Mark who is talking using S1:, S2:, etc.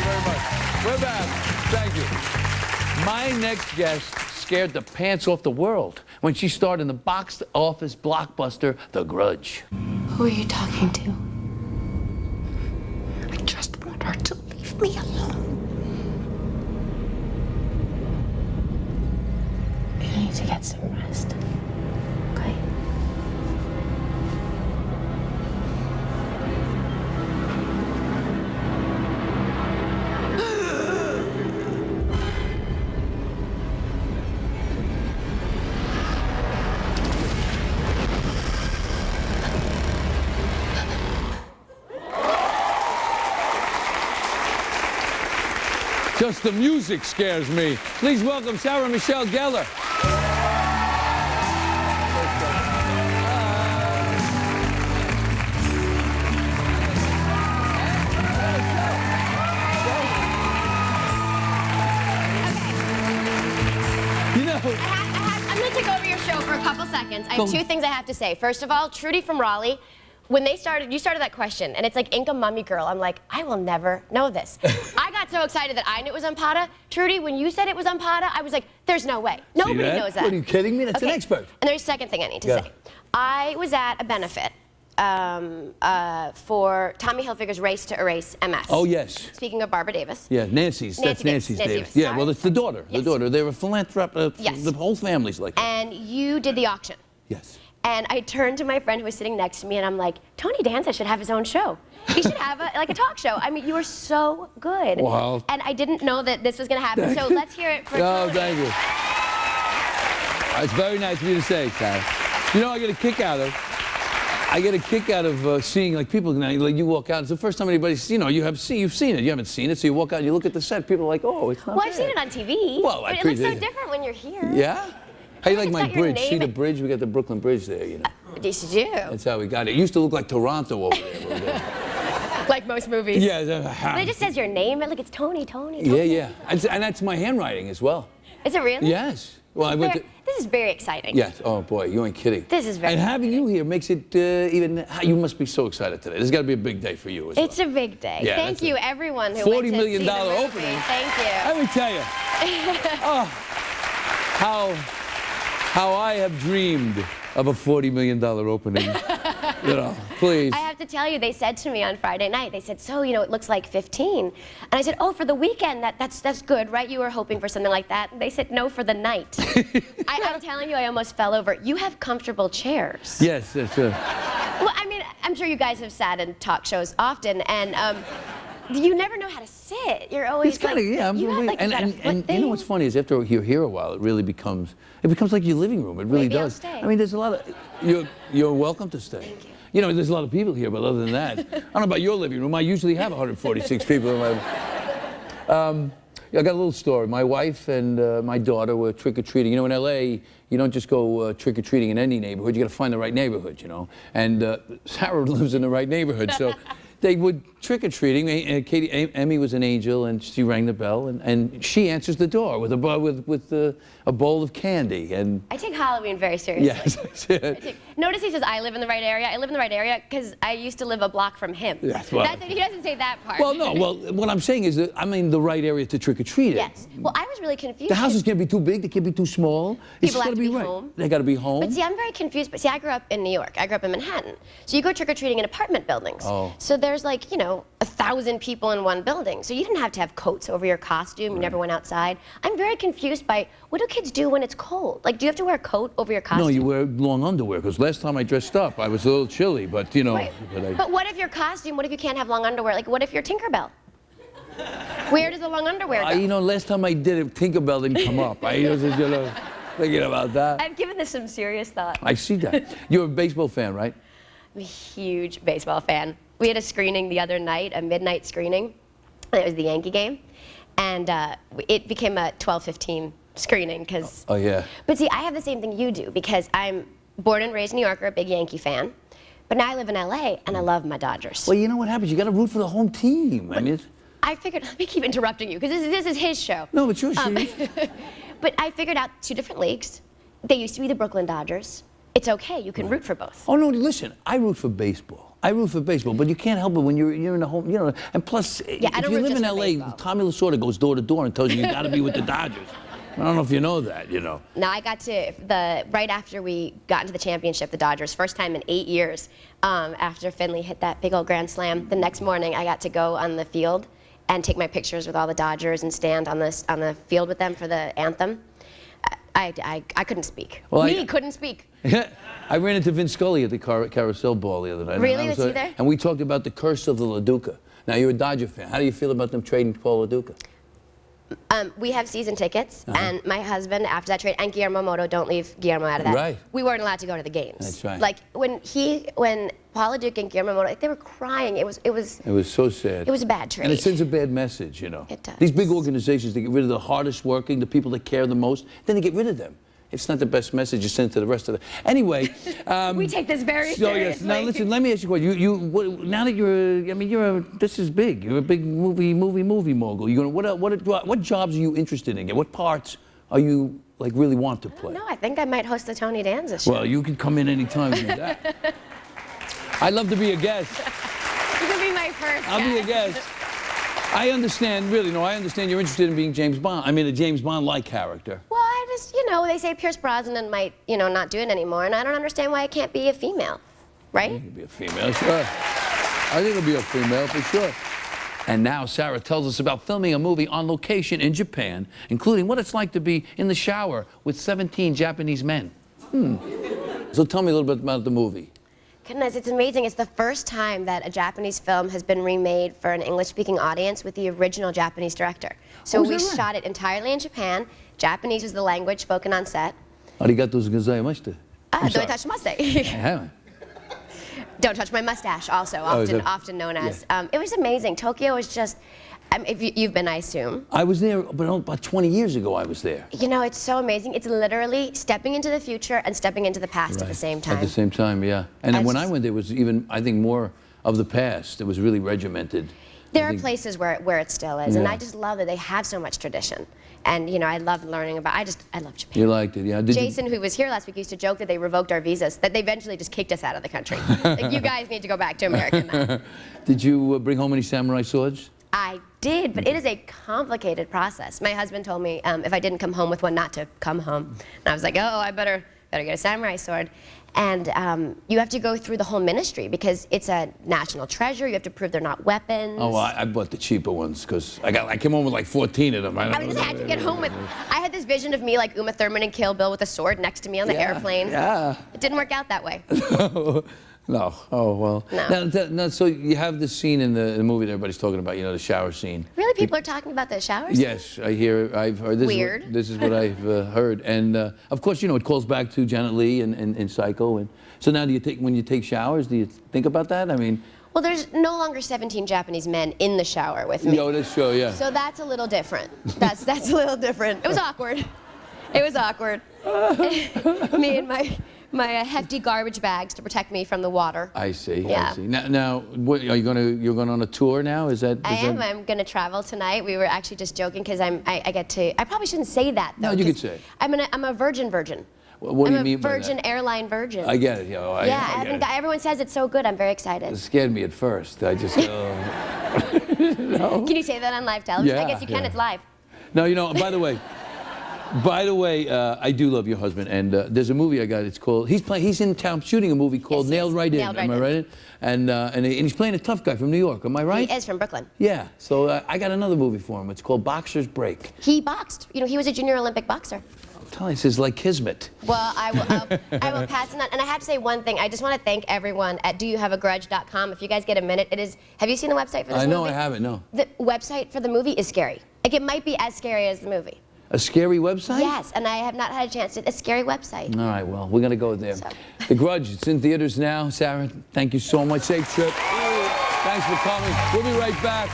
S1: you very much. We're back. Thank you. My next guest scared the pants off the world when she starred in the box office blockbuster, The Grudge.
S2: Who are you talking to? I just want her to leave me alone. You need to get some rest. Okay?
S1: Just the music scares me. Please welcome Sarah Michelle Gellar. You know,
S3: I'm going to take over your show for a couple seconds. I have two things I have to say. First of all, Trudy from Raleigh, when you started that question, and it's like Inca Mummy Girl, I'm like, I will never know this. I got so excited that I knew it was Ampata. Trudy, when you said it was Ampata, I was like, there's no way. Nobody knows that.
S1: What, are you kidding me? That's an expert.
S3: And there's a second thing I need to say. I was at a benefit for Tommy Hilfiger's Race to Erase MS.
S1: Oh, yes.
S3: Speaking of Barbara Davis.
S1: Yeah, Nancy's. That's Nancy's Davis. Yeah, well, it's the daughter. The daughter. They're a philanthropist.
S3: Yes.
S1: The whole family's like that.
S3: And you did the auction.
S1: Yes.
S3: And I turned to my friend who was sitting next to me, and I'm like, Tony Danza should have his own show. He should have a talk show. I mean, you were so good.
S1: Wow.
S3: And I didn't know that this was going to happen. So let's hear it for
S1: Oh,
S3: Tony.
S1: thank you. It's very nice of you to say, Sarah. You know, I get a kick out of seeing, like, people, like, you walk out, it's the first time anybody's, you know, you've seen it, you haven't seen it, so you walk out and you look at the set, people are like, oh, it's not
S3: Well,
S1: bad.
S3: I've seen it on TV.
S1: Well,
S3: but it looks so different when you're here.
S1: Yeah? How you like
S3: It's
S1: my
S3: got your
S1: bridge?
S3: name
S1: See the
S3: and-
S1: bridge? We got the Brooklyn Bridge there, you know.
S3: Yes, you do.
S1: That's how we got it. It used to look like Toronto over there. A little bit.
S3: Like most movies.
S1: Yeah.
S3: But it just says your name, like it's Tony.
S1: Yeah. And that's my handwriting as well.
S3: Is it really?
S1: Yes. Well, I went to...
S3: This is very exciting.
S1: Yes. Oh, boy, you ain't kidding.
S3: This is very
S1: And having you here makes it even... You must be so excited today. This has got to be a big day for you as well.
S3: It's a big day.
S1: Yeah,
S3: Thank you, everyone who
S1: $40
S3: went to
S1: million
S3: see the movie.
S1: opening.
S3: Thank you.
S1: Let me tell you. How I have dreamed of a $40 million opening. You know, please.
S3: I have to tell you, they said to me on Friday night, they said, so, you know, it looks like 15. And I said, oh, for the weekend, that's good, right? You were hoping for something like that. And they said, no, for the night. I'm telling you, I almost fell over. You have comfortable chairs.
S1: Yes, that's
S3: Well, I mean, I'm sure you guys have sat in talk shows often, and you never know how to sit. You're always
S1: it's kind of, yeah.
S3: and you
S1: know what's funny is after you're here a while, it becomes like your living room. It really
S3: Maybe I'll
S1: does.
S3: stay.
S1: I mean, there's a lot of, you're welcome to stay.
S3: Thank you.
S1: You know, there's a lot of people here, but other than that, I don't know about your living room. I usually have 146 people in my I got a little story. My wife and my daughter were trick-or-treating. You know, in L.A., you don't just go trick-or-treating in any neighborhood. You got to find the right neighborhood, you know. And Sarah lives in the right neighborhood, so they would trick-or-treating. Emmy was an angel, and she rang the bell, and she answers the door with a bowl of candy. And
S3: I take Halloween very seriously.
S1: yes,
S3: Notice he says, I live in the right area. I live in the right area because I used to live a block from him.
S1: That's well,
S3: he doesn't say that part.
S1: Well, no. Well, what I'm saying is that I'm in the right area to trick-or-treat.
S3: Yes. Well, I was really confused.
S1: The houses can't be too big. They can't be too small. It's
S3: People have
S1: gotta
S3: to be
S1: right.
S3: home.
S1: They got to be home.
S3: But see, I'm very confused. But see, I grew up in New York. I grew up in Manhattan. So you go trick-or-treating in apartment buildings.
S1: Oh.
S3: So there's like, you know, 1,000 people in one building. So you didn't have to have coats over your costume. You never went outside. I'm very confused by, what do kids do when it's cold? Like, do you have to wear a coat over your costume?
S1: No, you wear long underwear, because last time I dressed up, I was a little chilly, but, you know.
S3: Wait, but what if your costume, what if you can't have long underwear? Like, what if you're Tinkerbell? Where does the long underwear go?
S1: You know, last time I did it, Tinkerbell didn't come up. I was, you know, thinking about that.
S3: I've given this some serious thought.
S1: I see that. You're a baseball fan, right?
S3: I'm a huge baseball fan. We had a screening the other night, a midnight screening. It was the Yankee game. And it became a 12:15 screening because...
S1: Oh, yeah.
S3: But see, I have the same thing you do because I'm born and raised in New Yorker, a big Yankee fan. But now I live in LA and I love my Dodgers.
S1: Well, you know what happens? You got to root for the home team. I mean,
S3: I figured, let me keep interrupting you because this is his show.
S1: No, but yours.
S3: But I figured out two different leagues. They used to be the Brooklyn Dodgers. It's okay, you can root for both.
S1: Oh, no, listen, I root for baseball. I root for baseball, but you can't help it when you're in a home, you know. And plus,
S3: I
S1: if
S3: don't
S1: you
S3: root
S1: live
S3: just
S1: in
S3: for
S1: LA,
S3: baseball.
S1: Tommy Lasorda goes door to door and tells you got to be with the Dodgers. I don't know if you know that, you know.
S3: No, I got to right after we got into the championship, the Dodgers, first time in 8 years, after Finley hit that big old grand slam. The next morning, I got to go on the field and take my pictures with all the Dodgers and stand on the field with them for the anthem. I couldn't speak.
S1: Well,
S3: couldn't speak.
S1: I ran into Vince Scully at the Carousel Ball the other night.
S3: Really? Was he there?
S1: And we talked about the curse of the La Duca. Now, you're a Dodger fan. How do you feel about them trading Paul La Duca?
S3: We have season tickets, and my husband, after that trade, and Guillermo Moto, don't leave Guillermo out of that.
S1: Right.
S3: We weren't allowed to go to the games.
S1: That's right.
S3: Like when Paul Duke and Guillermo Moto, like, they were crying. It was
S1: so sad.
S3: It was a bad trade.
S1: And it sends a bad message, you know.
S3: It does.
S1: These big organizations, they get rid of the hardest working, the people that care the most, then they get rid of them. It's not the best message you send to the rest of the... Anyway...
S3: we take this very
S1: so,
S3: seriously.
S1: yes, now listen, let me ask you a question. Now that this is big. You're a big movie mogul. What jobs are you interested in? What parts are you, like, really want to play?
S3: No, I think I might host the Tony Danza show.
S1: Well, you can come in anytime and do that. I'd love to be a guest.
S3: You can be my first
S1: I'll be a guest. I understand, really, no, I understand you're interested in being James Bond. I mean, a James Bond-like character.
S3: Well, I just, they say Pierce Brosnan might, not do it anymore, and I don't understand why it can't be a female, right?
S1: It could be a female, sure. I think it'll be a female for sure. And now Sarah tells us about filming a movie on location in Japan, including what it's like to be in the shower with 17 Japanese men. So tell me a little bit about the movie.
S3: Goodness, it's amazing. It's the first time that a Japanese film has been remade for an English-speaking audience with the original Japanese director. So we shot it entirely in Japan. Japanese was the language spoken on set.
S1: Arigatou gozaimashita.
S3: Don't touch mustache.
S1: Yeah.
S3: Don't touch my mustache, also, often known as. It was amazing. Tokyo was just... you've been, I assume.
S1: I was there, but about 20 years ago I was there.
S3: It's so amazing. It's literally stepping into the future and stepping into the past at the same time.
S1: At the same time, yeah. And then when I went there, was even, I think, more of the past. It was really regimented.
S3: There are places where it still is, and I just love that they have so much tradition. And, I love learning about, I love Japan.
S1: You liked it, yeah.
S3: Jason, who was here last week, used to joke that they revoked our visas, that they eventually just kicked us out of the country. Like, you guys need to go back to America now.
S1: Did you bring home any samurai swords?
S3: I did, but it is a complicated process. My husband told me if I didn't come home with one, not to come home. And I was like, oh, I better get a samurai sword. And you have to go through the whole ministry because it's a national treasure. You have to prove they're not weapons.
S1: Oh, well, I bought the cheaper ones because I came home with like 14 of them. I
S3: had to get home with... I had this vision of me like Uma Thurman and Kill Bill with a sword next to me on the airplane.
S1: Yeah.
S3: It didn't work out that way.
S1: No. Oh, well.
S3: No.
S1: Now, so you have this scene in the movie that everybody's talking about, the shower scene.
S3: Really? People are talking about the shower scene?
S1: Yes, I've heard.
S3: Weird.
S1: This is what I've heard. And, of course, it calls back to Janet Leigh and Psycho. And so now when you take showers, do you think about that? I mean...
S3: Well, there's no longer 17 Japanese men in the shower with me.
S1: No, that's true, yeah.
S3: So that's a little different. That's a little different. It was awkward. It was awkward. Me and my hefty garbage bags to protect me from the water.
S1: I see.
S3: Yeah.
S1: I see. Now, what, you're going on a tour now? I am.
S3: I'm going to travel tonight. We were actually just joking because I probably shouldn't say that though.
S1: No, you could say.
S3: I'm a virgin.
S1: What do you mean by that?
S3: Virgin airline virgin.
S1: I get it.
S3: Everyone says it's so good. I'm very excited.
S1: It scared me at first. I just no.
S3: Can you say that on live television?
S1: Yeah,
S3: I guess you can. It's live.
S1: No, by the way, I do love your husband, and there's a movie I got. It's called. He's in town shooting a movie called Nailed Right In. Am I right? And he's playing a tough guy from New York. Am I right?
S3: He is from Brooklyn.
S1: Yeah. So I got another movie for him. It's called Boxer's Break.
S3: He boxed. He was a junior Olympic boxer.
S1: I'm telling you, it's like kismet.
S3: Well, I will pass it on. And I have to say one thing. I just want to thank everyone at doyouhaveagrudge.com. If you guys get a minute, it is. Have you seen the website for this movie?
S1: I know, I haven't. No.
S3: The website for the movie is scary. Like, it might be as scary as the movie.
S1: A scary website?
S3: Yes, and I have not had a chance to. A scary website.
S1: All right, well, we're going to go there.
S3: So.
S1: The Grudge, it's in theaters now. Sarah, thank you so much. Safe trip. Thanks for coming. We'll be right back.